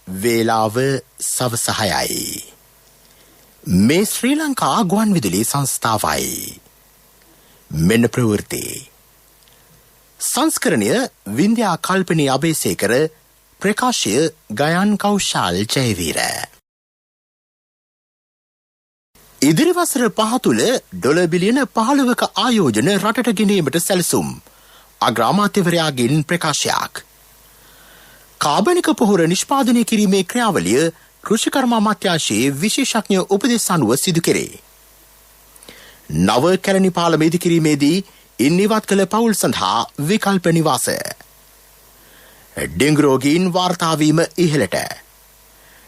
වේලාව සවස 6යි. මේ ශ්‍රී ලංකා ගුවන්විදුලි සංස්ථාවයි. මෙන්න ප්‍රවෘත්ති. සංස්කරණය වින්ද්‍යා කල්පනී අබේසේකර, ප්‍රකාශය ගයන් කෞශල් ජයවීර. ඉදිරි වසර 5 තුළ ඩොලර් බිලියන 15ක ආයෝජන රටට ගෙනීමට සැලසුම්. අග්‍රාමාත්‍යවරයාගෙන් ප්‍රකාශයක්. කාබනික පොහොර නිෂ්පාදනය කිරීමේ ක්‍රියාවලිය කෘෂිකර්ම අමාත්‍යාංශයේ විශේෂඥ උපදෙස් අනුව සිදු කෙරේ. නව කැලණි පාලම ඉදිකිරීමේදී ඉන් ඉවත් කළ පවුල් සඳහා විකල්ප නිවාස. ඩෙංගු රෝගීන් වාර්තා වීම ඉහළට.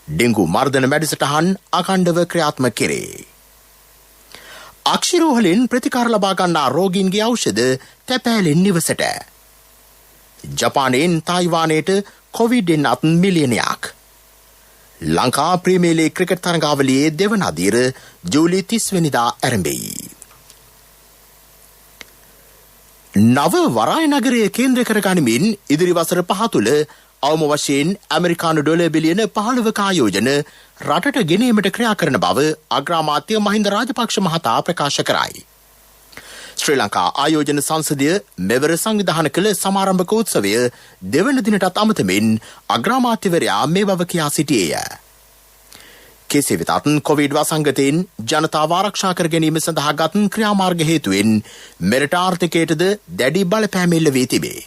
ඩෙංගු මර්ධන මැඩසටහන් අඛණ්ඩව ක්‍රියාත්මක කෙරේ. අක්ෂිරෝහලෙන් ප්‍රතිකාර ලබා ගන්නා රෝගීන්ගේ ඖෂධ තැපෑලෙන් නිවසට. ජපානයෙන් තායිවානයට කොවිඩ් එන්නත් මිලියනයක්. ලංකා ප්‍රීමියර් ලීග් ක්‍රිකට් තරඟාවලියේ දෙවන අදියර ජූලි 30 වෙනිදා ආරම්භයි. නව වරාය නගරය කේන්ද්‍ර කර ගනිමින් ඉදිරි වසර 5 තුළ අවම වශයෙන් ඇමරිකානු ඩොලර් බිලියන 15ක ආයෝජන රටට ගෙනීමට ක්‍රියා කරන බව අග්‍රාමාත්‍ය මහින්ද රාජපක්ෂ මහතා ප්‍රකාශ කරයි. ශ්‍රී ලංකා ආයෝජන සංසදය මෙවර සංවිධානය කළ සමාරම්භක උත්සවය දෙවන දිනටත් අමතමින් අග්‍රාමාත්‍යවරයා මේ බව කියා සිටියේය. කෙසේ වෙතත් කොවිඩ් වසංගතයෙන් ජනතාව ආරක්ෂා කර ගැනීම සඳහා ගත් ක්‍රියාමාර්ග හේතුවෙන් මෙරට ආර්ථිකයටද දැඩි බලපෑම් එල්ල වී තිබේ.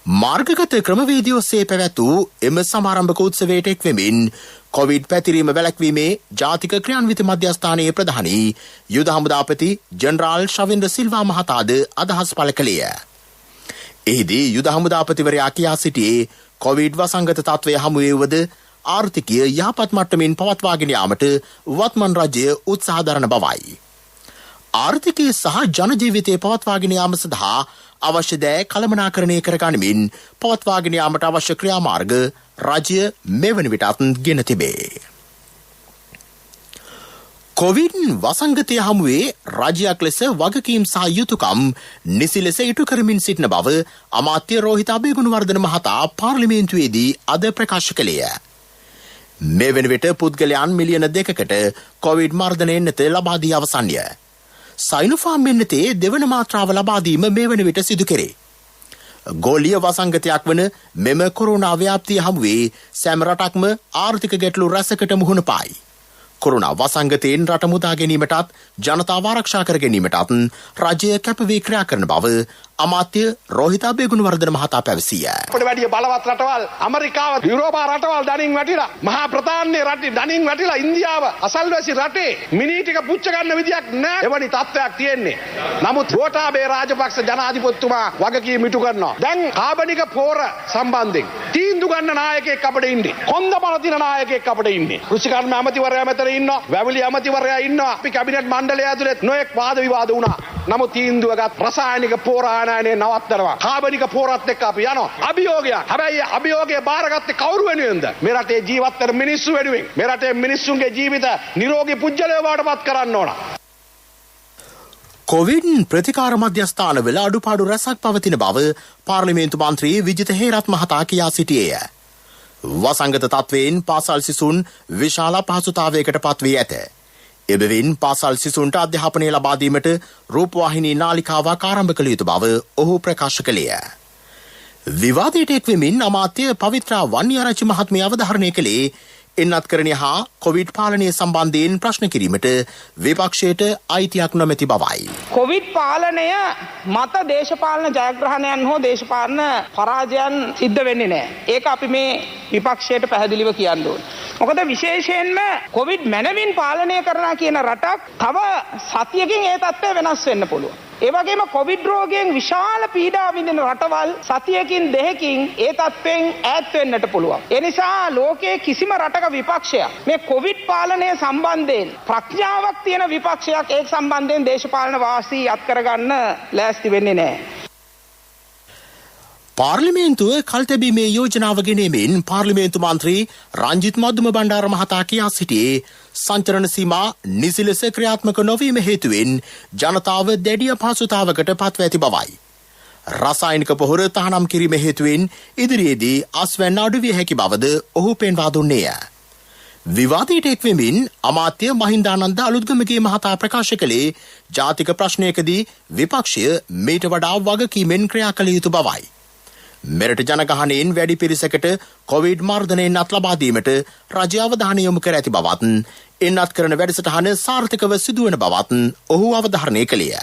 මාර්ගගත ක්‍රමවේදී ඔස්සේ පැවැත් වූ එම සමාරම්භක උත්සවයට එක්වෙමින් කොවිඩ් පැතිරීම වැළැක්වීමේ ජාතික ක්‍රියාන්විත මධ්‍යස්ථානයේ ප්‍රධානී යුද හමුදාපති ජෙනරාල් ශවින්ද්‍ර සිල්වා මහතාද අදහස් පළ කළේය. එහිදී යුද හමුදාපතිවරයා කියා සිටියේ කොවිඩ් වසංගත තත්ත්වය හමුවේ වුවද ආර්ථිකය යහපත් මට්ටමින් පවත්වාගෙන යාමට වත්මන් රජය උත්සාහ දරන බවයි. ආර්ථිකය සහ ජනජීවිතය පවත්වාගෙන යාම සඳහා අවශ්‍ය දෑ කළමනාකරණය කරගනිමින් පවත්වාගෙන යාමට අවශ්‍ය ක්‍රියාමාර්ග රජය මෙවන විටත් ගෙන තිබේ. කොවිඩ් වසංගතය හමුවේ රජයක් ලෙස වගකීම් සහ යුතුකම් නිසි ලෙස ඉටු කරමින් සිටින බව අමාත්‍ය රෝහිත අබේගුණවර්ධන මහතා පාර්ලිමේන්තුවේදී අද ප්‍රකාශ කළේය. මේ වෙන විට පුද්ගලයන් මිලියන 2කට කොවිඩ් මර්ධන එන්නත ලබා දී අවසන්ය. සයිනෝෆාම් එන්නතේ දෙවන මාත්‍රාව ලබා දීම මේ වන විට සිදු කෙරේ. ගෝලීය වසංගතයක් වන මෙම කොරෝනා ව්‍යාප්තිය හමුවේ සෑම රටක්ම ආර්ථික ගැටලු රැසකට මුහුණ පායි. කොරෝනා වසංගතයෙන් රට මුදා ගැනීමටත් ජනතාව ආරක්ෂා කර ගැනීමටත් රජය කැපවී ක්‍රියා කරන බව අමාත්‍ය රෝහිත අබේගුණවර්ධන මහතා පැවසීය. අපිට වැඩි බලවත් රටවල් ඇමරිකාව, යුරෝපා රටවල් දණින් වැටිලා, මහා ප්‍රධානයේ රටේ දණින් වැටිලා, ඉන්දියාව අසල්වැසි රටේ මිනී ටික පුච්ච ගන්න විදියක් නැහැ. එවැනි තත්ත්වයක් තියෙන්නේ. නමුත් ගෝඨාභය රාජපක්ෂ ජනාධිපතිතුමා වගකීම් ඉටු කරනවා. දැන් කාබනික පෝර සම්බන්ධයෙන් තීන්දුව ගන්න නායකයෙක් අපිට ඉන්නේ. කොන්ද බලතින නායකයෙක් අපිට ඉන්නේ. කෘෂිකර්ම ඇමතිවරයා මෙතන ඉන්නවා. වැවිලි ඇමතිවරයා ඉන්නවා. අපි කැබිනට් මණ්ඩලය ඇතුළේ නොයෙක් වාද විවාද වුණා. නමුත් තීන්දුව ගත් රසායනික පෝර ආනයනය නවත්තනවා. කාබනික පෝරත් එක්ක අපි යනවා. අභියෝගයක්. හැබැයි අභියෝගය බාරගත්තේ කවුරු වෙනුවෙන්ද? මේ රටේ ජීවත් වෙන මිනිස්සු වෙනුවෙන්. මේ රටේ මිනිස්සුන්ගේ ජීවිත නිරෝගී පුජ්‍යලයෝ බවට පත් කරන්න ඕන. කොවිඩ් ප්‍රතිකාර මධ්‍යස්ථානවල අඩුපාඩු රැසක් පවතින බව පාර්ලිමේන්තු මන්ත්‍රී විජිත හේරත් මහතා කියා සිටියේය. වසංගත තත්වයෙන් පාසල් සිසුන් විශාල අපහසුතාවයකට පත් වී ඇත. එබැවින් පාසල් සිසුන්ට අධ්‍යාපනය ලබා දීමට රූපවාහිනී නාලිකාවක් ආරම්භ කළ යුතු බව ඔහු ප්‍රකාශ කළේය. විවාදයට එක්වෙමින් අමාත්‍ය පවිත්‍රා වන්නිආරච්චි මහත්මිය අවධාරණය කළේ එන්නත්කරණය හා කොවිඩ් පාලනය සම්බන්ධයෙන් ප්‍රශ්න කිරීමට විපක්ෂයට අයිතියක් නොමැති බවයි. කොවිඩ් පාලනය මත දේශපාලන ජයග්‍රහණයන් හෝ දේශපාලන පරාජයන් සිද්ධ වෙන්නේ නැහැ. ඒක අපි මේ විපක්ෂයට පැහැදිලිව කියන්න ඕනේ. මොකද විශේෂයෙන්ම කොවිඩ් මැනවින් පාලනය කරනවා කියන රටක් තව සතියකින් ඒ තත්ත්වය වෙනස් වෙන්න පුළුවන්. ඒ වගේම කොවිඩ් රෝගයෙන් විශාල පීඩා විඳින රටවල් සතියකින් දෙකකින් ඒ තත්ත්වයෙන් ඈත් වෙන්නට පුළුවන්. ඒ නිසා ලෝකයේ කිසිම රටක විපක්ෂයක් මේ කොවිඩ් පාලනය සම්බන්ධයෙන් ප්‍රඥාවක් තියෙන විපක්ෂයක් ඒ සම්බන්ධයෙන් දේශපාලන වාසී අත් කරගන්න ලෑස්ති වෙන්නේ නැහැ. පාර්ලිමේන්තුව කල්තැබීමේ යෝජනාව ගෙනීමෙන් පාර්ලිමේන්තු මන්ත්‍රී රංජිත් මදුම බණ්ඩාර මහතා කියා සිටියේ සංචරණ සීමා නිසි ලෙස ක්‍රියාත්මක නොවීම හේතුවෙන් ජනතාව දැඩි අපහසුතාවකට පත්ව ඇති බවයි. රසායනික පොහොර තහනම් කිරීම හේතුවෙන් ඉදිරියේදී අස්වැන්න අඩුවිය හැකි බවද ඔහු පෙන්වා දුන්නේය. විවාදයට එක්වෙමින් අමාත්‍ය මහින්දානන්ද අලුත්ගමගේ මහතා ප්‍රකාශ කළේ ජාතික ප්‍රශ්නයකදී විපක්ෂය මීට වඩා වගකීමෙන් ක්‍රියා කළ යුතු බවයි. මෙරට ජනගහනයෙන් වැඩි පිරිසකට කොවිඩ් මර්ධනයෙන් අත් ලබා දීමට රජය අවධානය යොමු කර ඇති බවත් එන්නත් කරන වැඩසටහන සාර්ථකව සිදුවන බවත් ඔහු අවධාරණය කළේය.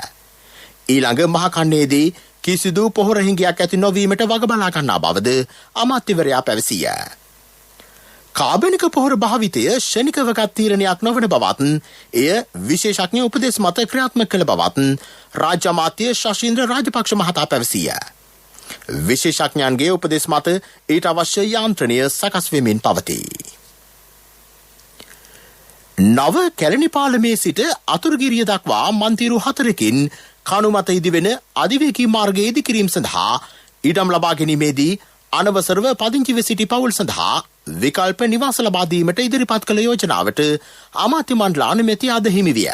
ඊළඟ මහකන්නේදී කිසිදු පොහොර හිඟයක් ඇති නොවීමට වග බලා ගන්නා බවද අමාත්‍යවරයා පැවසීය. කාබනික පොහොර භාවිතය ශනිකවගත් තීරණයක් නොවන බවත් එය විශේෂඥ උපදෙස් මත ක්‍රියාත්මක කළ බවත් රාජ්‍ය අමාත්‍ය ශෂීන්ද්‍ර රාජපක්ෂ මහතා පැවසීය. විශේෂඥයන්ගේ උපදෙස් මත ඊට අවශ්‍ය යාන්ත්‍රණය සකස් වෙමින් පවතී. නව කැලණි පාලමේ සිට අතුරුගිරිය දක්වා මන්තිරු 4කින් කණු මත ඉදිවෙන අධිවේගී මාර්ගය ඉදිකිරීම සඳහා ඉඩම් ලබා ගැනීමේදී අනවසරව පදිංචිව සිටි පවුල් සඳහා විකල්ප නිවාස ලබා දීමට ඉදිරිපත් කළ යෝජනාවට අමාත්‍ය මණ්ඩල අනුමැතිය අද හිමි විය.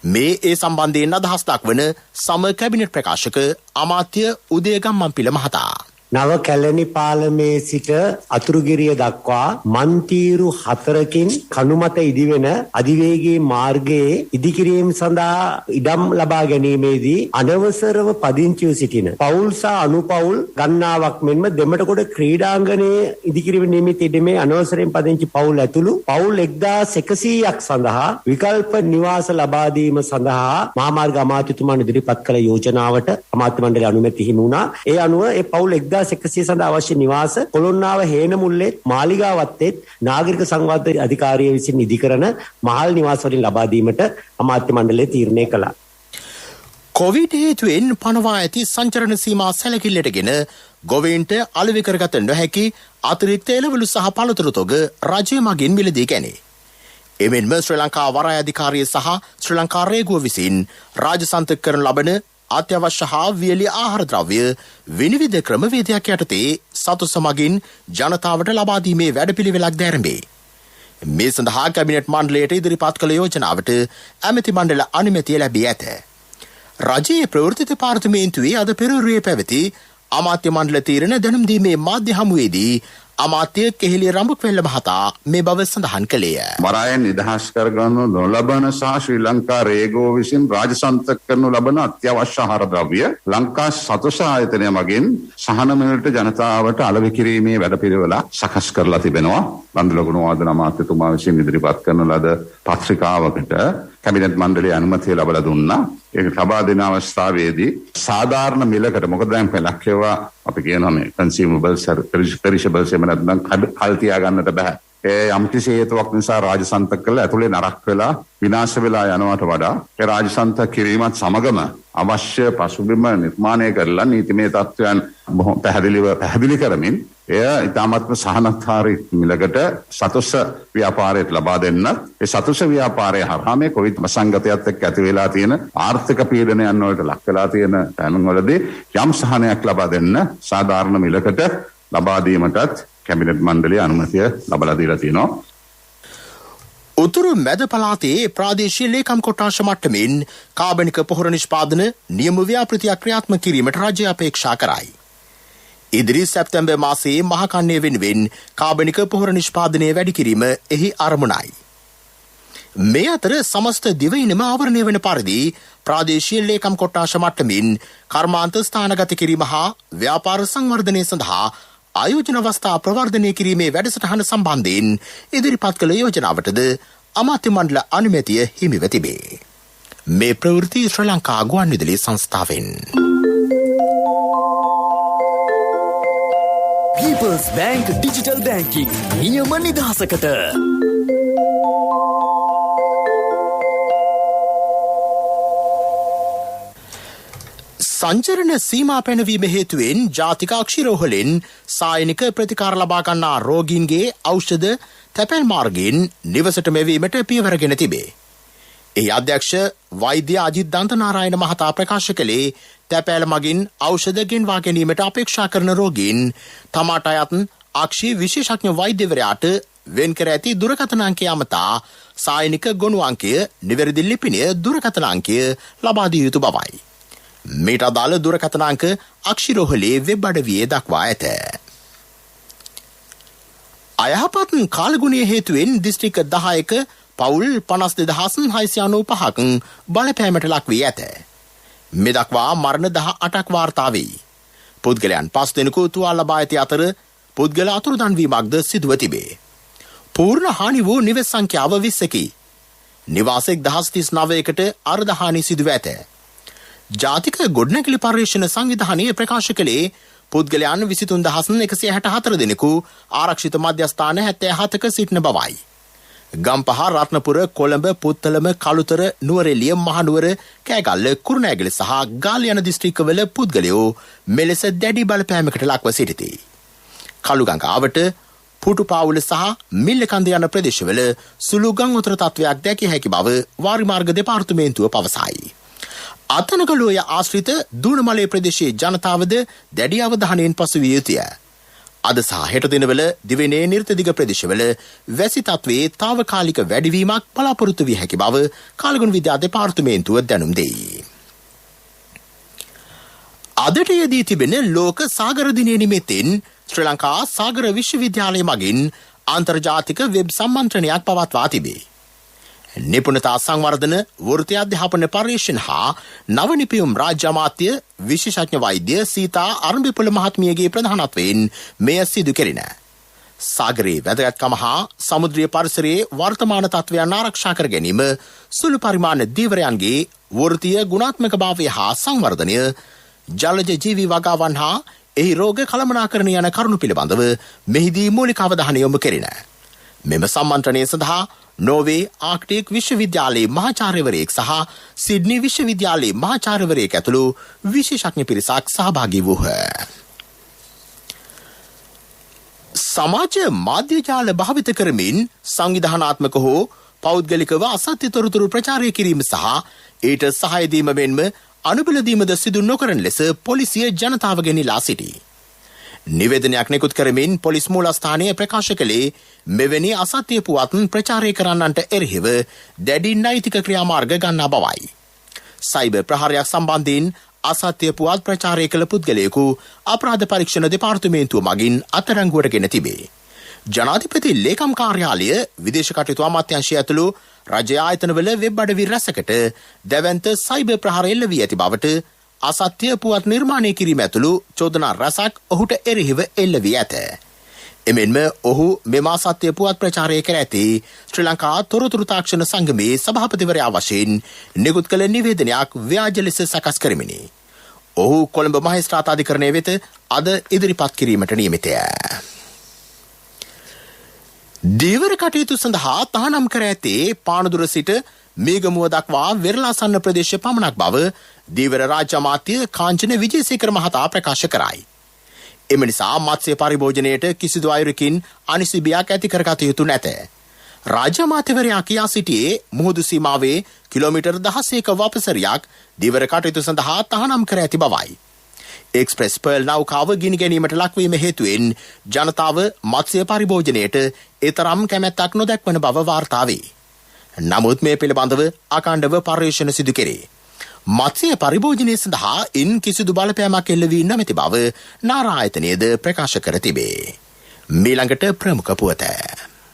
මේ ඒ සම්බන්ධයෙන් අදහස් දක්වන සම කැබිනට් ප්‍රකාශක අමාත්‍ය උදය ගම්මන්පිල මහතා. නව කැලණි පාලමේ සිට අතුරුගිරිය දක්වා මන්තීරු 4කින් කණුමත ඉදිවෙන අධිවේගී මාර්ගයේ ඉදිකිරීම සඳහා ඉඩම් ලබා ගැනීමේදී අනවසරව පදිංචිව සිටින පවුල් සහ අනුපවුල් ගණනාවක් මෙන්ම දෙමටකොඩ ක්‍රීඩාංගණයේ ඉදිකිරීම නිමිති ඉඩමේ අනවසරයෙන් පදිංචි පවුල් ඇතුළු පවුල් 1100ක් සඳහා විකල්ප නිවාස ලබා දීම සඳහා මහාමාර්ග අමාත්‍යතුමාන් ඉදිරිපත් කළ යෝජනාවට අමාත්‍ය මණ්ඩලයේ අනුමැතිය හිමි වුණා. ඒ අනුව ඒ පවුල් 1100 සඳහා අවශ්‍ය නිවාස කොළොන්නාව හේනමුල්ලේ මාලිගාවත්තේ නාගරික සංවර්ධන අධිකාරිය විසින් ඉදිකරන මහල් නිවාස වලින් ලබා දීමට අමාත්‍ය මණ්ඩලය තීරණය කළා. කොවිඩ් හේතුවෙන් පනවා ඇති සංචරණ සීමා සැලකිල්ලටගෙන ගොවීන්ට අලෙවි කරගත නොහැකි අතිරික්ත එළවලු සහ පළතුරු තොග රජය මගින් මිලදී ගැනේ. එමෙන්ම ශ්‍රී ලංකා වරාය අධිකාරිය සහ ශ්‍රී ලංකා රේගුව විසින් රාජසන්තක කරන ලබන අත්‍යවශ්‍ය හා වියලි ආහාර ද්‍රව්‍ය විනිවිද ක්‍රමවේදයක් යටතේ සතුස මගින් ජනතාවට ලබා දීමේ වැඩපිළිවෙලක් දැරඹේ. මේ සඳහා කැබිනට් මණ්ඩලයට ඉදිරිපත් කළ යෝජනාවට ඇමති මණ්ඩල අනුමැතිය ලැබී ඇත. රජයේ ප්‍රවෘත්ති දෙපාර්තමේන්තුවේ අද පෙරවරුවේ පැවති අමාත්‍ය මණ්ඩල තීරණ දැනුම් දීමේ මාධ්‍ය හමුවේදී අමාත්‍ය කෙහෙලිය රඹුක්වැල්ල මහතා මේ බව සඳහන් කළේය. වරායෙන් නිදහස් කරගනු නොලබන සහ ශ්‍රී ලංකා රේගෝ විසින් රාජසන්තක කරනු ලබන අත්‍යවශ්‍ය ආහාර ද්‍රව්‍ය ලංකා සතුස ආයතනය මගින් සහන මෙලට ජනතාවට අලෙවි කිරීමේ වැඩපිළිවෙලක් සකස් කරලා තිබෙනවා. බන්දුල ගුණවර්ධන අමාත්‍යතුමා විසින් ඉදිරිපත් කරන ලද පත්‍රිකාවකට කැබිනට් මණ්ඩලයේ අනුමැතිය ලබා දුන්නා. ඒක ලබා දෙන අවස්ථාවේදී සාධාරණ මිලකට මොකද දැන් පළක් ඒවා අපි කියනවා මේ කන්සියුමබල්ස් පෙරිෂබල්ස් එහෙම නැත්නම් කල් තියා ගන්නට බෑ. ඒ යම්කිසි හේතුවක් නිසා රාජසන්තක කළා ඇතුලේ නරක වෙලා විනාශ වෙලා යනවට වඩා ඒ රාජසන්තක කිරීමත් සමගම අවශ්‍ය පසුබිම නිර්මාණය කරලා නීතිමය තත්ත්වයන් පැහැදිලි කරමින් එය ඉතාමත්ම සහනකාරී මිලකට සතුස ව්‍යාපාරයට ලබා දෙන්න. ඒ සතුස ව්‍යාපාරය හරහා මේ කොවිඩ් සංගතයත් එක්ක ඇති වෙලා තියෙන ආර්ථික පීඩනයන් වලට ලක් වෙලා තියෙන තැන්වලදී යම් සහනයක් ලබා දෙන්න සාධාරණ මිලකට ලබා දීමටත් කැබිනට් මණ්ඩලයේ අනුමැතිය ලබා දීලා තියෙනවා. උතුරු මැද පළාතේ ප්‍රාදේශීය ලේකම් කොට්ටාශ මට්ටමින් කාබනික පොහොර නිෂ්පාදන නියම ව්‍යාපෘතියක් ක්‍රියාත්මක කිරීමට රජය අපේක්ෂා කරයි. ඉදිරි සැප්තැම්බර් මාසයේ මහකන්නේ වෙනුවෙන් කාබනික පොහොර නිෂ්පාදනය වැඩි කිරීම එහි අරමුණයි. මේ අතර සමස්ත දිවයිනම ආවරණය වන පරිදි ප්‍රාදේශීය ලේකම් කොට්ටාශ මට්ටමින් කර්මාන්ත ස්ථානගත කිරීම හා ව්‍යාපාර සංවර්ධනය සඳහා ආයෝජන අවස්ථා ප්‍රවර්ධනය කිරීමේ වැඩසටහන සම්බන්ධයෙන් ඉදිරිපත් කළ යෝජනාවටද අමාත්‍ය මණ්ඩල අනුමැතිය හිමිව තිබේ. මේ ප්‍රවෘත්ති ශ්‍රී ලංකා ගුවන්විදුලි සංස්ථාවෙන්. People's Bank Digital Banking නියම නිදහසකට. සංචරණ සීමා පැනවීම හේතුවෙන් ජාතික අක්ෂිරෝහලෙන් සායනික ප්‍රතිකාර ලබා ගන්නා රෝගීන්ගේ ඖෂධ තැපැල් මාර්ගයෙන් නිවසට මෙවීමට පියවරගෙන තිබේ. ඒ අධ්‍යක්ෂ වෛද්‍ය අජිත් දන්තනාරායන මහතා ප්‍රකාශ කළේ තැපැල් මගින් ඖෂධ ගෙන්වා ගැනීමට අපේක්ෂා කරන රෝගීන් තමාට අයත් අක්ෂි විශේෂඥ වෛද්‍යවරයාට වෙන් කර ඇති දුරකථන අංකය අමතා සායනික ගොනු අංකය නිවැරදි ලිපිනය දුරකථන අංකය ලබා දිය යුතු බවයි. මීට අදාළ දුරකථනාංක අක්ෂිරෝහලේ වෙබ් අඩවියේ දක්වා ඇත. අයහපත් කාලගුණය හේතුවෙන් දිස්ත්‍රික්ක 10ක පවුල් 52,695ක් බලපෑමට ලක් වී ඇත. මේ දක්වා මරණ 18ක් වාර්තා වේ. පුද්ගලයන් 5 දෙනෙකු තුවාල ලබා ඇති අතර පුද්ගල අතුරුදන් වීමක්ද සිදුව තිබේ. පූර්ණ හානි වූ නිවෙස් සංඛ්‍යාව 20කි. නිවාස 1039කට අර්ධ හානි සිදුව ඇත. ජාතික ගොඩනැගිලි පර්යේෂණ සංවිධානය ප්‍රකාශ කළේ පුද්ගලයන් 23,164 දෙනෙකු ආරක්ෂිත මධ්‍යස්ථාන 77ක සිටින බවයි. ගම්පහ, රත්නපුර, කොළඹ, පුත්තලම, කළුතර, නුවරඑළිය, මහනුවර, කෑගල්ල, කුරුණෑගල සහ ගාල්ල යන දිස්ත්‍රික්කවල පුද්ගලයෝ මෙලෙස දැඩි බලපෑමකට ලක්ව සිටිති. කළුගඟාවට, පුටුපාවුල සහ මිල්ලකන්ද යන ප්‍රදේශවල සුළු ගං උතර තත්වයක් දැකිය හැකි බව වාරිමාර්ග දෙපාර්තමේන්තුව පවසයි. අතනගලෝය ආශ්‍රිත දුණමලේ ප්‍රදේශයේ ජනතාවද දැඩි අවධානයෙන් පසු විය යුතුය. අද සහ හෙට දිනවල දිවයිනේ නිර්තදිග ප්‍රදේශවල වැසි තත්වයේ తాවකාලික වැඩිවීමක් බලාපොරොත්තු විය හැකි බව කාලගුණ විද්‍යා දෙපාර්තමේන්තුව දැනුම් දෙයි. අදට යෙදී තිබෙන ලෝක සාගර දිනය නිමිත්තෙන් ශ්‍රී ලංකා සාගර විශ්වවිද්‍යාලය මගින් අන්තර්ජාතික වෙබ් සම්මන්ත්‍රණයක් පවත්වා තිබේ. නිපුණතා සංවර්ධන, වෘත්ති අධ්‍යාපන පර්යේෂණ හා නවනිපියුම් රාජ්‍ය අමාත්‍ය විශේෂඥ වෛද්‍ය සීතා අරඹිපුල මහත්මියගේ ප්‍රධානත්වයෙන් මෙය සිදු කෙරිණ. සාගරයේ වැදගත්කම හා සමුද්‍රීය පරිසරයේ වර්තමාන තත්ත්වයන් ආරක්ෂා කර ගැනීම, සුළු පරිමාණ දීවරයන්ගේ වෘත්තීය ගුණාත්මක භාවය හා සංවර්ධනය, ජලජ ජීවි වගාවන් හා එහි රෝග කළමනාකරණය යන කරුණු පිළිබඳව මෙහිදී මූලික අවධානය යොමු කෙරිණ. මෙම සම්මන්ත්‍රණය සඳහා නෝවේ ආක්ටික් විශ්වවිද්‍යාලයේ මහාචාර්යවරයෙක් සහ සිඩ්නි විශ්වවිද්‍යාලයේ මහාචාර්යවරයෙක් ඇතුළු විශේෂඥ පිරිසක් සහභාගී වූහ. සමාජ මාධ්‍ය ජාල භාවිත කරමින් සංවිධානාත්මක හෝ පෞද්ගලිකව අසත්‍ය තොරතුරු ප්‍රචාරය කිරීම සහ ඊට සහාය දීම මෙන්ම අනුබල දීමද සිදු නොකරන ලෙස පොලිසිය ජනතාවගෙන් ඉල්ලා සිටී. නිවේදනයක් නිකුත් කරමින් පොලිස් මූලස්ථානය ප්‍රකාශ කළේ මෙවැනි අසත්‍ය පුවත් ප්‍රචාරය කරන්නන්ට එරෙහිව දැඩි නෛතික ක්‍රියාමාර්ග ගන්නා බවයි. සයිබර් ප්‍රහාරයක් සම්බන්ධයෙන් අසත්‍ය පුවත් ප්‍රචාරය කළ පුද්ගලයෙකු අපරාධ පරීක්ෂණ දෙපාර්තමේන්තුව මගින් අත්අඩංගුවට ගෙන තිබේ. ජනාධිපති ලේකම් කාර්යාලය, විදේශ කටයුතු අමාත්‍යාංශය ඇතුළු රජයේ ආයතනවල වෙබ් අඩවි රැසකට දැවැන්ත සයිබර් ප්‍රහාර එල්ල වී ඇති බවට අසත්‍ය පුවත් නිර්මාණය කිරීම ඇතුළු චෝදනා රැසක් ඔහුට එරෙහිව එල්ල වී ඇත. එමෙන්ම ඔහු මෙම අසත්‍ය පුවත් ප්‍රචාරය කර ඇති ශ්‍රී ලංකා තොරතුරු තාක්ෂණ සංගමේ සභාපතිවරයා වශයෙන් නිකුත් කළ නිවේදනයක් ව්‍යාජ ලෙස සකස් කරමිනි. ඔහු කොළඹ මහේස්ත්‍රාත් අධිකරණය වෙත අද ඉදිරිපත් කිරීමට නියමිතය. දීවර කටයුතු සඳහා තහනම් කර ඇත්තේ පානදුර සිට මේගමුව දක්වා වෙරළාසන්න ප්‍රදේශ පමණක් බව දීවර රාජ්‍ය අමාත්‍ය කාංචන විජේසේකර මහතා ප්‍රකාශ කරයි. එම නිසා මත්ස්‍ය පරිභෝජනයට කිසිදු අයුරකින් අනිසිබියක් ඇති කරගත යුතු නැත. රාජ්‍ය අමාත්‍යවරයා කියා සිටියේ මුහුදු සීමාවේ කිලෝමීටර් 16ක වපසරියක් දීවර කටයුතු සඳහා තහනම් කර ඇති බවයි. එක්ස්ප්‍රෙස් පර්ල් නෞකාව ගිනි ගැනීමට ලක්වීම හේතුවෙන් ජනතාව මත්ස්‍ය පරිභෝජනයට එතරම් කැමැත්තක් නොදැක්වන බව වාර්තා වේ. නමුත් මේ පිළිබඳව අඛණ්ඩව පර්යේෂණ සිදු කෙරේ. මත්ස්‍ය පරිභෝජනය සඳහා ඉන් කිසිදු බලපෑමක් එල්ල වී නොමැති බව නාරායතනයද ප්‍රකාශ කර තිබේ. මීළඟට ප්‍රමුඛ පුවත.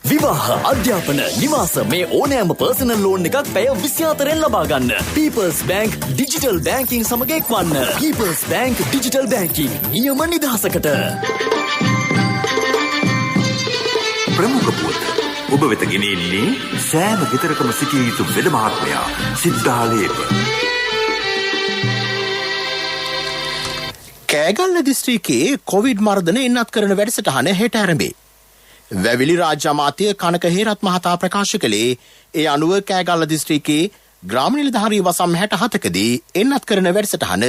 විවාහ, අධ්‍යාපන, නිවාස මේ ඕනෑම පර්සනල් ලෝන් එකක් පැය 24න් ලබා ගන්න. People's Bank Digital Banking සමග එක්වන්න. People's Bank Digital Banking නියම නිදහසකට. ප්‍රමුඛ පුවත ඔබ වෙත ගෙනෙන්නේ සෑම ගෙදරකම සිටිය යුතු වෙද මහත්මයා සිද්ධාලේප. කෑගල්ල දිස්ත්‍රික්කයේ කොවිඩ් මර්ධන එන්නත් කරන වැඩසටහන හෙට ආරම්භේ. වැවිලි රාජ්‍ය අමාත්‍ය කනක හේරත් මහතා ප්‍රකාශ කළේ ඒ අනුව කෑගල්ල දිස්ත්‍රික්කයේ ග්‍රාම නිලධාරී වසම් 67කදී එන්නත් කරන වැඩසටහන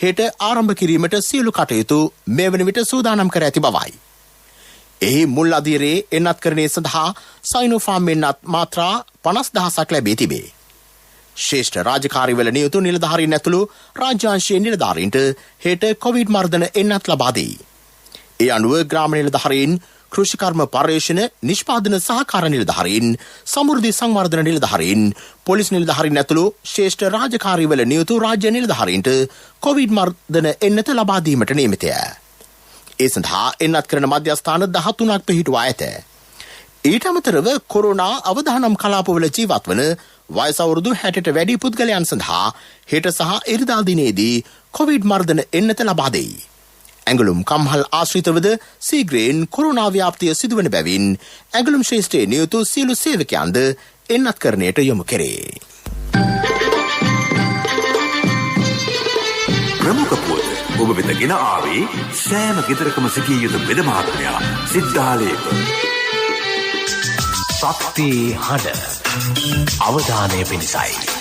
හෙට ආරම්භ කිරීමට සියලු කටයුතු මේ වන විට සූදානම් කර ඇති බවයි. එහි මුල් අදියරේ එන්නත් කරණය සඳහා සයිනෝෆාම් එන්නත් මාත්‍රා 50,000ක් ලැබී තිබේ. ශ්‍රේෂ්ඨ රාජකාරීවල නියුතු නිලධාරීන් ඇතුළු රාජ්‍යාංශීය නිලධාරීන්ට හෙට කොවිඩ් මර්ධන එන්නත් ලබා දෙයි. ඒ අනුව ග්‍රාම නිලධාරීන් කෘෂිකර්ම පර්යේෂණ නිෂ්පාදන සහකාර නිලධාරීන් සමෘද්ධි සංවර්ධන නිලධාරීන් පොලිස් නිලධාරීන් ඇතුළු ශ්‍රේෂ්ඨ රාජකාරීවල නියුතු රාජ්‍ය නිලධාරීන්ට කොවිඩ් මර්දන එන්නත ලබා දීමට නියමිතය. ඒ සඳහා එන්නත් කරන මධ්‍යස්ථාන 13ක් පිහිටුවා ඇත. ඊට අමතරව කොරෝනා අවදානම් කලාපවල ජීවත් වන වයස අවුරුදු 60ට වැඩි පුද්ගලයන් සඳහා හෙට සහ ඉරිදා දිනේදී කොවිඩ් මර්දන එන්නත ලබා දෙයි. ඇඟලුම් කම්හල් ආශ්‍රිතවද සීග්‍රයෙන් කොරෝනා ව්‍යාප්තිය සිදුවන බැවින් ඇඟලුම් ශ්‍රේෂ්ඨයේ නියුතු සියලු සේවකයන්ද එන්නත් කරණයට යොමු කෙරේ. ප්‍රමුඛ පුවත් ඔබ වෙත ගෙන ආවේ සෑම ගෙදරකම සිටිය යුතු බෙද මහත්මයා සිද්ධාලේක. ශක්ති හඬ අවධානය පිණිසයි.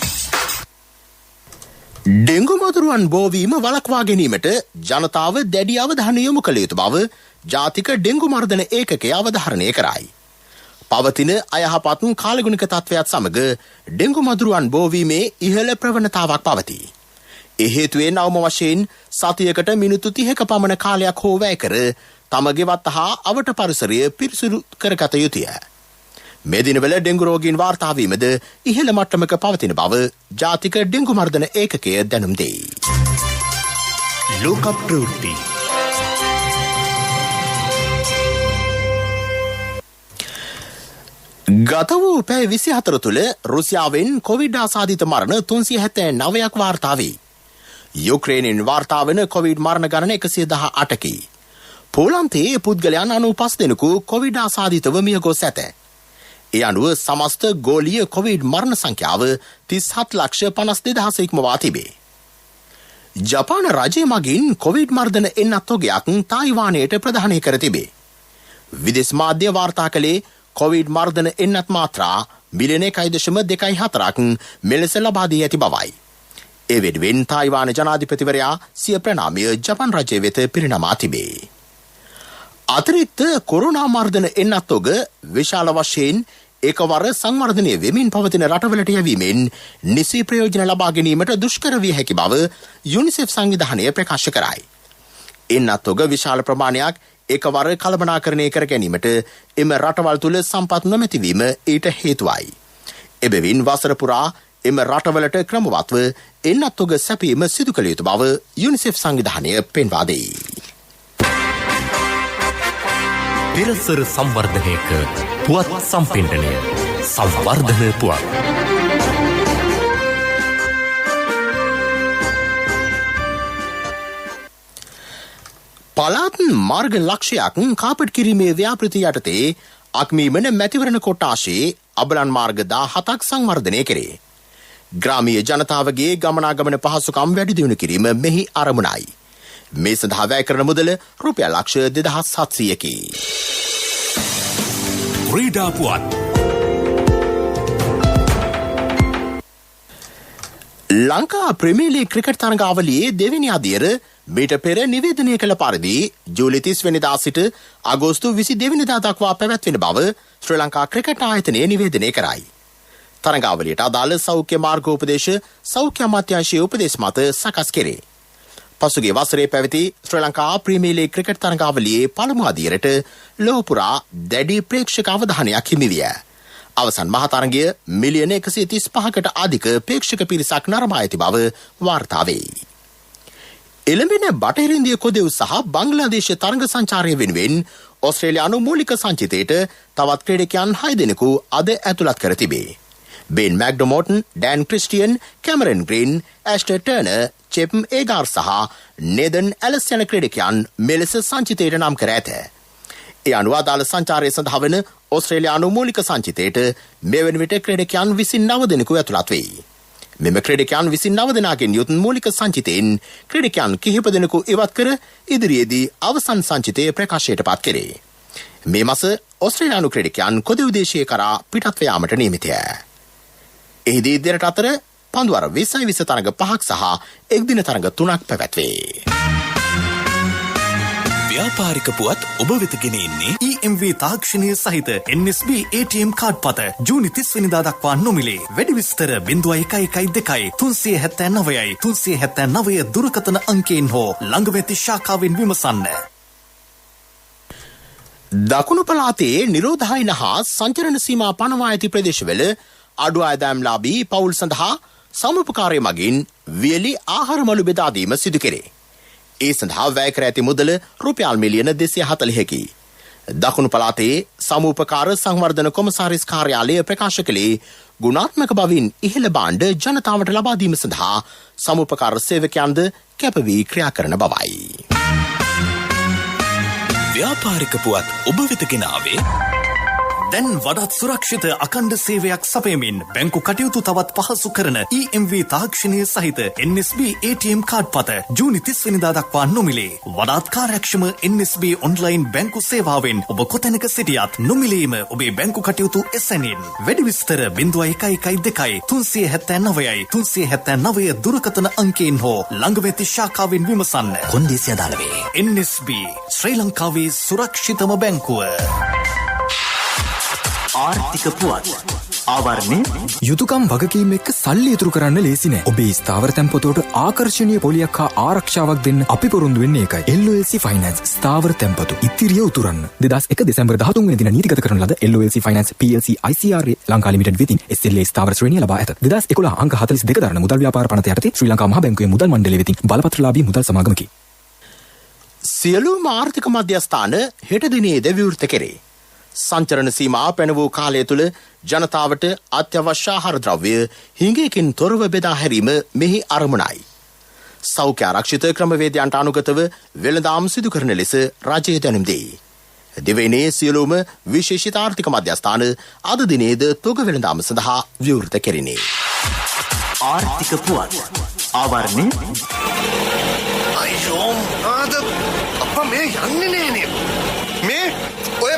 ඩෙංගු මදුරුවන් බෝවීම වළක්වා ගැනීමට ජනතාව දැඩි අවධානය යොමු කළ යුතු බව ජාතික ඩෙංගු මර්දන ඒකකය අවධාරණය කරයි. පවතින අයහපත් කාලගුණික තත්ත්වයක් සමග ඩෙංගු මදුරුවන් බෝවීමේ ඉහළ ප්‍රවණතාවක් පවතී. ඒ හේතුවෙන් අවම වශයෙන් සතියකට මිනිත්තු 30ක පමණ කාලයක් හෝ වැය කර තම ගෙවත් හා අවට පරිසරය පිරිසිදු කරගත යුතුය. මේ දිනවල ඩෙංගු රෝගීන් වාර්තා වීමද ඉහළ මට්ටමක පවතින බව ජාතික ඩෙංගු මර්දන ඒකකය දැනුම් දෙයි. ලෝක ප්‍රවෘත්ති. ගත වූ පැය 24 තුළ රුසියාවෙන් කොවිඩ් ආසාදිත මරණ 379ක් වාර්තා වී. යුක්‍රේනයෙන් වාර්තා වන කොවිඩ් මරණ ගණන 118කි. පෝලන්තයේ පුද්ගලයන් 95 දෙනෙකු කොවිඩ් ආසාදිතව මිය ගොස් ඇත. ඒ අනුව සමස්ත ගෝලීය කොවිඩ් මරණ සංඛ්‍යාව 37,52,000 ඉක්මවා තිබේ. ජපාන රජය මගින් කොවිඩ් මර්දන එන්නත් තොගයක් තායිවානයට ප්‍රදානය කර තිබේ. විදේශ මාධ්‍ය වාර්තා කළේ කොවිඩ් මර්දන එන්නත් මාත්‍රා මිලියන 1.24ක් මෙලෙස ලබා දී ඇති බවයි. ඒ වෙනුවෙන් තායිවාන ජනාධිපතිවරයා සිය ප්‍රණාමය ජපාන් රජය වෙත පිරිනමා තිබේ. අතිරික්ත කොරෝනා මර්දන එන්නත් තොග විශාල වශයෙන් ඒකවර සංවර්ධනය වෙමින් පවතින රටවලට යැවීමෙන් නිසි ප්‍රයෝජන ලබා ගැනීමට දුෂ්කර විය හැකි බව යුනිසෙෆ් සංවිධානය ප්‍රකාශ කරයි. එන්නත් තොග විශාල ප්‍රමාණයක් ඒකවර කළමනාකරණය කර ගැනීමට එම රටවල් තුළ සම්පත් නොමැතිවීම ඊට හේතුවයි. එබැවින් වසර පුරා එම රටවලට ක්‍රමවත්ව එන්නත් තොග සැපීම සිදු කළ යුතු බව යුනිසෙෆ් සංවිධානය පෙන්වා දෙයි. පෙරසර සංවර්ධනයක පුවත් සම්පෙන්ඩනය සංවර්ධන පුවත්. පළාත් මාර්ග ලක්ෂයක් කාපට් කිරීමේ ව්‍යාපෘති යටතේ අක්මීමන මැතිවරණ කොට්ටාශයේ අබලන් මාර්ග 17ක් සංවර්ධනය කෙරේ. ග්‍රාමීය ජනතාවගේ ගමනාගමන පහසුකම් වැඩි දියුණු කිරීම මෙහි අරමුණයි. මේ සඳහා වැය කරන මුදල රුපියල් ලක්ෂ 2700කි. ක්‍රීඩා පුවත්. ලංකා ප්‍රීමියර් ලීග් ක්‍රිකට් තරගාවලියේ දෙවෙනි අදියර මීට පෙර නිවේදනය කළ පරිදි ජූලි 30 වෙනිදා සිට අගෝස්තු 22 වෙනිදා දක්වා පැවැත්වෙන බව ශ්‍රී ලංකා ක්‍රිකට් ආයතනය නිවේදනය කරයි. තරගාවලියට අදාළ සෞඛ්‍ය මාර්ගෝපදේශ සෞඛ්‍ය අමාත්‍යාංශයේ උපදෙස් මත සකස් කෙරේ. පසුගිය වසරේ පැවති ශ්‍රී ලංකා ප්‍රීමියර් ලීග් ක්‍රිකට් තරගාවලියේ පළමු අදියරට ලොව පුරා දැඩි ප්‍රේක්ෂක අවධානයක් හිමි විය. අවසන් මහ තරගය මිලියන 135කට අධික ප්‍රේක්ෂක පිරිසක් නරඹා ඇති බව වාර්තා වේ. එළඹෙන බටහිර ඉන්දිය කොදෙව් සහ බංග්ලාදේශ තරග සංචාරය වෙනුවෙන් ඕස්ට්‍රේලියානු මූලික සංචිතයට තවත් ක්‍රීඩකයන් 6 දෙනෙකු අද ඇතුළත් කර තිබේ. Ben McDermott, Dan Christian, Cameron Green, Ashton Turner, චෙප් ඒගාර් සහ නේදන් ඇලස් යන ක්‍රීඩකයන් මෙලෙස සංචිතයට නම් කර ඇත. ඒ අනුව අදාළ සංචාරය සඳහා වන ඕස්ට්‍රේලියානු මූලික සංචිතයට මේ වන විට ක්‍රීඩකයන් 29 දෙනෙකු ඇතුළත් වෙයි. මෙම ක්‍රීඩකයන් 29 දෙනාගෙන් යුත් මූලික සංචිතයෙන් ක්‍රීඩකයන් කිහිප දෙනෙකු ඉවත් කර ඉදිරියේදී අවසන් සංචිතය ප්‍රකාශයට පත් කෙරේ. මේ මාස ඕස්ට්‍රේලියානු ක්‍රීඩකයන් කොදෙව් දේශය කරා පිටත්ව යාමට නියමිතය. එහිදී දෙරට අතර පන්දුවර 20 තරග 5ක් සහ එක්දින තරග 3ක් පැවැත්වේ. ව්‍යාපාරික පුවත් ඔබ වෙත ගෙන එන්නේ EMV තාක්ෂණය සහිත NSB ATM කාඩ් පත ජූනි 30 වෙනිදා දක්වා නොමිලේ. වැඩි විස්තර 0112 379යි 379 දුරකථන අංකයෙන් හෝ ළඟ වෙති ශාඛාවෙන් විමසන්න. දකුණු පළාතේ නිරෝධායන හා සංචරණ සීමා පනවා ඇති ප්‍රදේශවල අඩු ආදායම්ලාභී පවුල් සඳහා සමුපකාරය මගින් වියලි ආහාරමලු බෙදා දීම සිදු කෙරේ. ඒ සඳහා වැය කර ඇති මුදල රුපියල් මිලියන 240කි. දකුණු පළාතේ සමුපකාර සංවර්ධන කොමසාරිස් කාර්යාලය ප්‍රකාශ කළේ ගුණාත්මක බවින් ඉහළ භාණ්ඩ ජනතාවට ලබා දීම සඳහා සමුපකාර සේවකයන්ද කැපවී ක්‍රියා කරන බවයි. ව්‍යාපාරික පුවත් ඔබ වෙත ගෙනාවේ දැන් වඩාත් සුරක්ෂිත අඛණ්ඩ සේවයක් සපයමින් බැංකු කටයුතු තවත් පහසු කරන EMV තාක්ෂණය සහිත NSB ATM කාඩ් පත ජූනි 30 වෙනිදා දක්වා නොමිලේ. වඩාත් කාර්යක්ෂම NSB ඔන්ලයින් බැංකු සේවාවෙන් ඔබ කොතැනක සිටියත් නොමිලේම ඔබේ බැංකු කටයුතු එසැනින්. වැඩි විස්තර 0112 379 379 දුරකථන අංකයෙන් හෝ ළඟම ඇති ශාඛාවෙන් විමසන්න. කොන්දේසි අදාළ වේ. NSB ශ්‍රී ලංකාවේ සුරක්ෂිතම බැංකුව. ආර්ථික පුවත් ආවරණය යුතුයකම් වගකීම් එක්ක සල්ලි ඉතුරු කරන්න ලේසි නෑ. ඔබේ ස්ථාවර තැන්පතට ආකර්ෂණීය පොලියක් හා ආරක්ෂාවක් දෙන්න අපි පොරොන්දු වෙන්නේ ඒකයි. LOLC Finance ස්ථාවර තැන්පතු ඉතිරිය උතුරන්න. 2001 දෙසැම්බර් 13 වෙනි දින නීතිගත කරන ලද LOLC Finance PLC ICRA Lanka limited වෙතින් SLA ස්ථාවර ශ්‍රේණිය ලබා ඇත. 2011 අංක 42 දරන මුදල් ව්‍යාපාර පනත යටතේ ශ්‍රී ලංකා මහා බැංකුවේ මුදල් මණ්ඩලය වෙතින් බලපත්‍රලාභී මුදල් සමාගමකි. සියලුම ආර්ථික මධ්‍යස්ථාන හෙට දිනේද විවෘත කෙරේ. සංචරණ සීමා පැන වූ කාලය තුළ ජනතාවට අත්‍යවශ්‍ය ආහාර ද්‍රව්‍ය හිඟයකින් තොරව බෙදා හැරීම මෙහි අරමුණයි. සෞඛ්‍ය ආරක්ෂිත ක්‍රමවේදයන්ට අනුගතව වෙළඳාම් සිදු කරන ලෙස රජය දැනුම් දෙයි. දෙවැනේ සියලුම විශේෂිත ආර්ථික මධ්‍යස්ථාන අද දිනේද තොග වෙළඳාම සඳහා විවෘත කෙරිනේ. ආර්ථික පුවත් ආවරණය අයියෝ ආද අප්පා මේ යන්නේ නෑනේ. මේ ඔය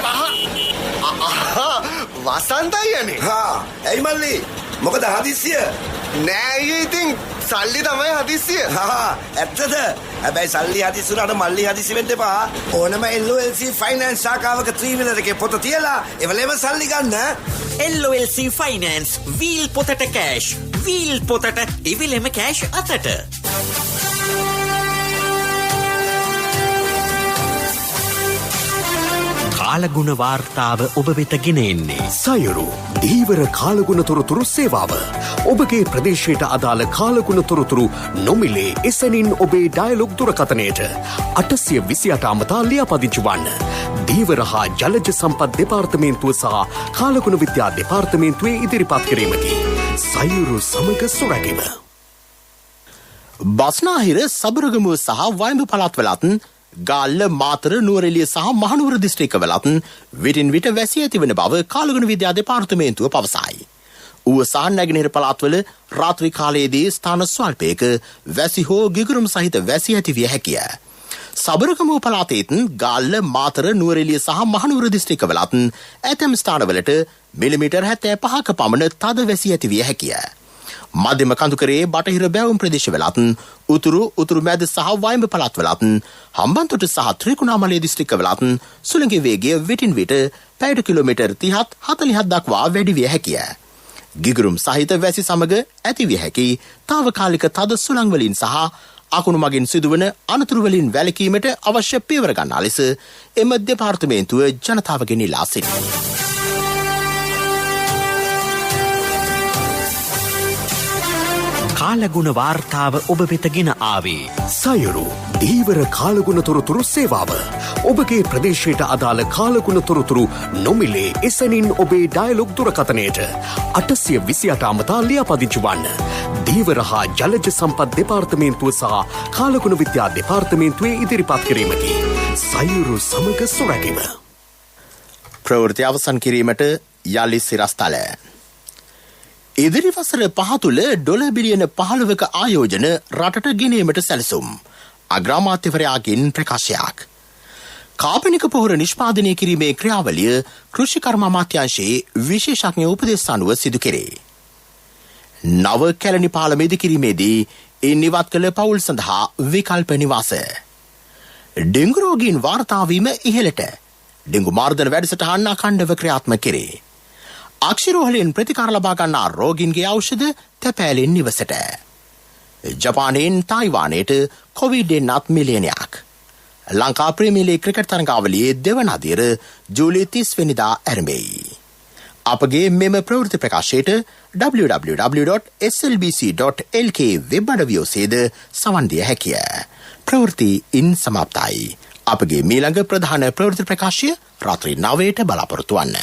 වසන්තයි යන්නේ. ඇයි මල්ලි මොකද හදිස්සිය? නෑ ඉතින් සල්ලි තමයි හදිස්සිය. ඇත්තද? හැබැයි සල්ලි හදිස්සි උනාට මල්ලි හදිස්සි වෙන්න එපා. ඕනම LOLC Finance ශාඛාවක ත්‍රිවිධ එකේ පොත තියලා එවලේම සල්ලි ගන්න. LOLC Finance වීල් පොතට කෑෂ්. වීල් පොතට ඉවිලෙම කෑෂ් අතට. කාලගුණ වාර්තාව ඔබ වෙත ගෙන එන්නේ සයුරු දීවර කාලගුණ තොරතුරු සේවාව. ඔබගේ ප්‍රදේශයට අදාළ කාලගුණ තොරතුරු නොමිලේ එසැනින් ඔබේ ඩයලොග් දුරකථනයට 828 අමතා ලියාපදිංචි වන්න. දීවර හා ජලජ සම්පත් දෙපාර්තමේන්තුව සහ කාලගුණ විද්‍යා දෙපාර්තමේන්තුවේ ඉදිරිපත් කිරීමකි. සයුරු සමග සොරැකීම. බස්නාහිර සබරගමුව සහ වයඹ පළාත්වලත් ගාල්ල මාතර නුවරඑළිය සහ මහනුවර දිස්ත්‍රික්කවලත් විටින් විට වැසී ඇතිවන බව කාලගුණ විද්‍යා දෙපාර්තමේන්තුව පවසයි. ඌව සහ නැගෙනහිර පළාත්වල රාත්‍රී කාලයේදී ස්ථාන ස්වල්පයක වැසි හෝ ගිගුරුම් සහිත වැසී ඇති විය හැකිය. සබරගමුව පළාතේත් ගාල්ල මාතර නුවරඑළිය සහ මහනුවර දිස්ත්‍රික්කවලත් ඇතැම් ස්ථානවලට මිලිමීටර් 75ක පමණ තද වැසී ඇති විය හැකිය. මධ්‍යම කඳුකරේ බටහිර බැවුම් ප්‍රදේශවලත් උතුරු මැද සහ වයඹ පළාත්වලත් හම්බන්තොට සහ ත්‍රිකුණාමලය දිස්ත්‍රික්කවලත් සුළඟේ වේගය විටින් විට පැයට කිලෝමීටර් 30-40 දක්වා වැඩි විය හැකිය. ගිගුරුම් සහිත වැසි සමග ඇති විය හැකි తాවකාලික තද සුළං වලින් සහ අකුණු මගින් සිදුවන අනතුරු වලින් වැළකීමට අවශ්‍ය පියවර ගන්නා ලෙස එම දෙපාර්තමේන්තුව ජනතාවගෙන් ඉල්ලා සිටිනවා. කාලගුණ වාර්තාව ඔබ වෙත ගෙන ආවේ සයුරු දීවර කාලගුණ තොරතුරු සේවාව. ඔබගේ ප්‍රදේශයට අදාළ කාලගුණ තොරතුරු නොමිලේ එසැනින් ඔබේ ඩයලොග් දුරකථනයට 828 අමතා ලියාපදිංචි වන්න. දීවර හා ජලජ සම්පත් දෙපාර්තමේන්තුව සහ කාලගුණ විද්‍යා දෙපාර්තමේන්තුවේ ඉදිරිපත් කිරීමකි. සයුරු සමග සොරැකීම. ප්‍රවෘත්ති අවසන් කිරීමට යලි සිරස්තල. ඉදිරි වසර 5 තුළ ඩොලර් බිලියන 15ක ආයෝජන රටට ගෙනීමට සැලසුම්. අග්‍රාමාත්‍යවරයාගෙන් ප්‍රකාශයක්. කාබනික පොහොර නිෂ්පාදනය කිරීමේ ක්‍රියාවලිය කෘෂි කර්ම අමාත්‍යාංශයේ විශේෂඥ උපදෙස් අනුව සිදු කෙරේ. නව කැලණි පාලම ඉදිකිරීමේදී ඉනිවත් කළ පවුල් සඳහා විකල්ප නිවාස. ඩෙංගු රෝගීන් වාර්තා වීම ඉහළට. ඩෙංගු මාර්ධන වැඩසටහන් අඛණ්ඩව ක්‍රියාත්මක කෙරේ. අක්ෂිරෝහලෙන් ප්‍රතිකාර ලබා ගන්නා රෝගීන්ගේ ඖෂධ තැපෑලෙන් නිවසට. ජපානයෙන් තායිවානයට කොවිඩ් 19 මිලියනයක්. ලංකා ප්‍රීමියර් ලීග් ක්‍රිකට් තරඟාවලියේ දෙවන අදියර ජූලි 30 වෙනිදා ආරම්භයි. අපගේ මෙම ප්‍රවෘත්ති ප්‍රකාශයට www.slbc.lk වෙබ් අඩවිය ඔස්සේද සවන් දිය හැකිය. ප්‍රවෘත්ති ඉන් සමාප්තයි. අපගේ මීළඟ ප්‍රධාන ප්‍රවෘත්ති ප්‍රකාශය රාත්‍රී 9ට බලාපොරොත්තු වන්න.